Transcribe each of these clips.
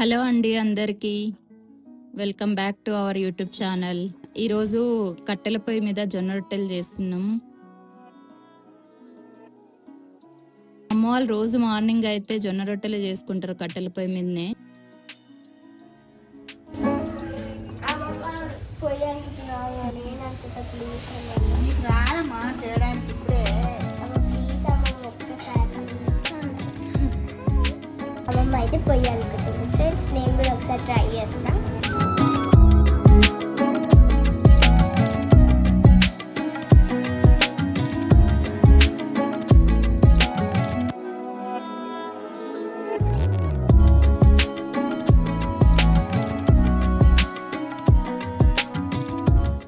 Hello అండి అందరికీ. Welcome back to our YouTube channel. ఈరోజు కట్టెల పొయ్యి మీద జొన్న రొట్టెలు చేస్తున్నాం. అమ్మ వాళ్ళు రోజు మార్నింగ్ అయితే జొన్న రొట్టెలు చేసుకుంటారు కట్టెల పొయ్యి మీదనే. అమ్మమ్మ అయితే పొయ్యి అనుకుంటుంది ఫ్రెండ్స్, నేను కూడా ఒకసారి ట్రై చేస్తా.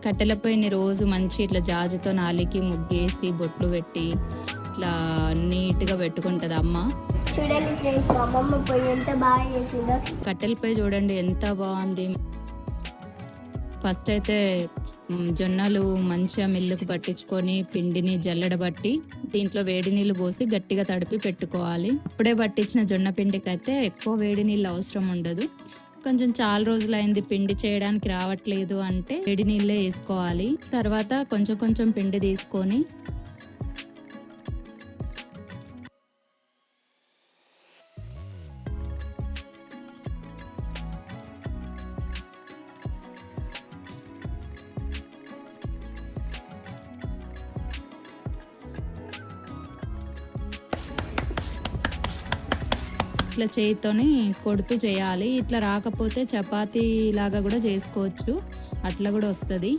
కట్టెల పొయ్యిని రోజు మంచి ఇట్లా జాజితో నాలికి ముగ్గేసి బొట్లు పెట్టి ఇట్లా నీట్గా పెట్టుకుంటుంది అమ్మ. చూడండి ఫ్రెండ్స్, మా అమ్మమ్మ పొయ్యి ఎంత బాగా చేసిందో. కట్టెల పొయ్యి చూడండి ఎంత బాగుంది. ఫస్ట్ అయితే జొన్నలు మంచిగా మిల్లుకు పట్టించుకొని పిండిని జల్లెడబట్టి దీంట్లో వేడి నీళ్ళు పోసి గట్టిగా తడిపి పెట్టుకోవాలి. అప్పుడే పట్టించిన జొన్న పిండికి అయితే ఎక్కువ వేడి నీళ్ళు అవసరం ఉండదు. కొంచెం చాలా రోజులైంది పిండి చేయడానికి రావట్లేదు అంటే వేడి నీళ్ళే వేసుకోవాలి. తర్వాత కొంచెం కొంచెం పిండి తీసుకొని ఇట్లా చేతితోని కొడుతూ చేయాలి. ఇట్లా రాకపోతే చపాతీ లాగా కూడా చేసుకోవచ్చు, అట్లా కూడా వస్తుంది.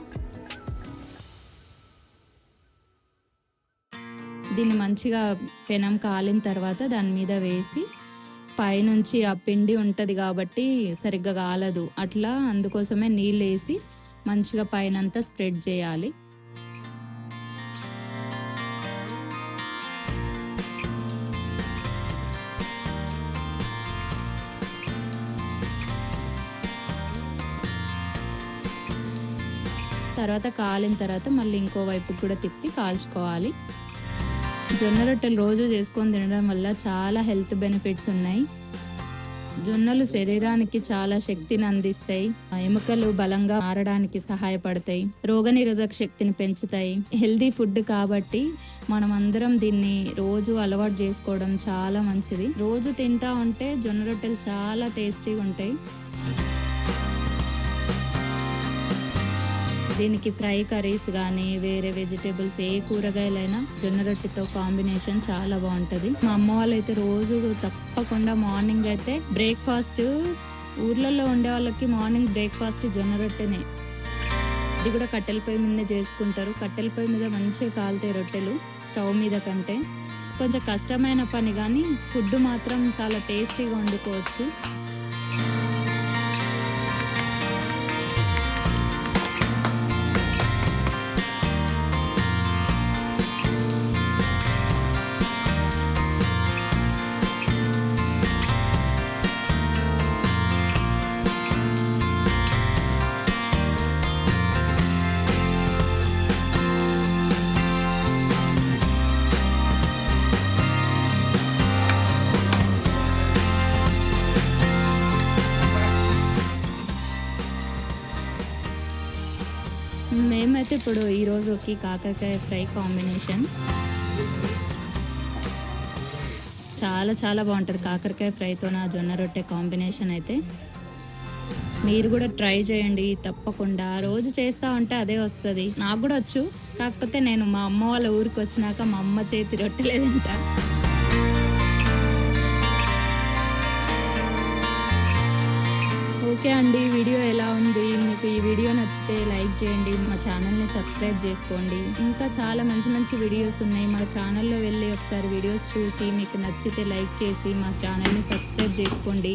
దీన్ని మంచిగా పెనం కాలిన తర్వాత దాని మీద వేసి పైనుంచి ఆ పిండి ఉంటుంది కాబట్టి సరిగ్గా కాలదు, అట్లా అందుకోసమే నీళ్ళు వేసి మంచిగా పైనంతా స్ప్రెడ్ చేయాలి. తర్వాత కాలిన తర్వాత మళ్ళీ ఇంకో వైపు కూడా తిప్పి కాల్చుకోవాలి. జొన్న రొట్టెలు రోజు చేసుకొని తినడం వల్ల చాలా హెల్త్ బెనిఫిట్స్ ఉన్నాయి. జొన్నలు శరీరానికి చాలా శక్తిని అందిస్తాయి, ఎముకలు బలంగా మారడానికి సహాయపడతాయి, రోగనిరోధక శక్తిని పెంచుతాయి. హెల్తీ ఫుడ్ కాబట్టి మనం అందరం దీన్ని రోజు అలవాటు చేసుకోవడం చాలా మంచిది. రోజు తింటా ఉంటే జొన్న రొట్టెలు చాలా టేస్టీగా ఉంటాయి. దీనికి ఫ్రై కర్రీస్ కానీ వేరే వెజిటేబుల్స్ ఏ కూరగాయలైనా జొన్న రొట్టెతో కాంబినేషన్ చాలా బాగుంటుంది. మా అమ్మ వాళ్ళు అయితే రోజు తప్పకుండా మార్నింగ్ అయితే బ్రేక్ఫాస్ట్, ఊర్లలో ఉండే వాళ్ళకి మార్నింగ్ బ్రేక్ఫాస్ట్ జొన్న రొట్టెనే. ఇది కూడా కట్టెల పొయ్యి మీదనే చేసుకుంటారు. కట్టెల పొయ్యి మీద మంచిగా కాలుతాయి రొట్టెలు స్టవ్ మీద కంటే. కొంచెం కష్టమైన పని కానీ ఫుడ్ మాత్రం చాలా టేస్టీగా వండుకోవచ్చు. మేమైతే ఇప్పుడు ఈరోజుకి కాకరకాయ ఫ్రై కాంబినేషన్ చాలా చాలా బాగుంటుంది. కాకరకాయ ఫ్రైతో నా జొన్న రొట్టె కాంబినేషన్ అయితే మీరు కూడా ట్రై చేయండి తప్పకుండా. రోజు చేస్తూ ఉంటే అదే వస్తుంది. నాకు కూడా వచ్చు, కాకపోతే నేను మా అమ్మ వాళ్ళ ఊరికి వచ్చినాక మా అమ్మ చేతి రొట్టెలే తింటా. ఓకే అండి, వీడియో ఎలా ఉంది? మీకు ఈ వీడియో నచ్చితే లైక్ చేయండి, మా ఛానల్ని సబ్స్క్రైబ్ చేసుకోండి. ఇంకా చాలా మంచి మంచి వీడియోస్ ఉన్నాయి. మా ఛానల్లో వెళ్ళి ఒకసారి వీడియోస్ చూసి మీకు నచ్చితే లైక్ చేసి మా ఛానల్ని సబ్స్క్రైబ్ చేసుకోండి.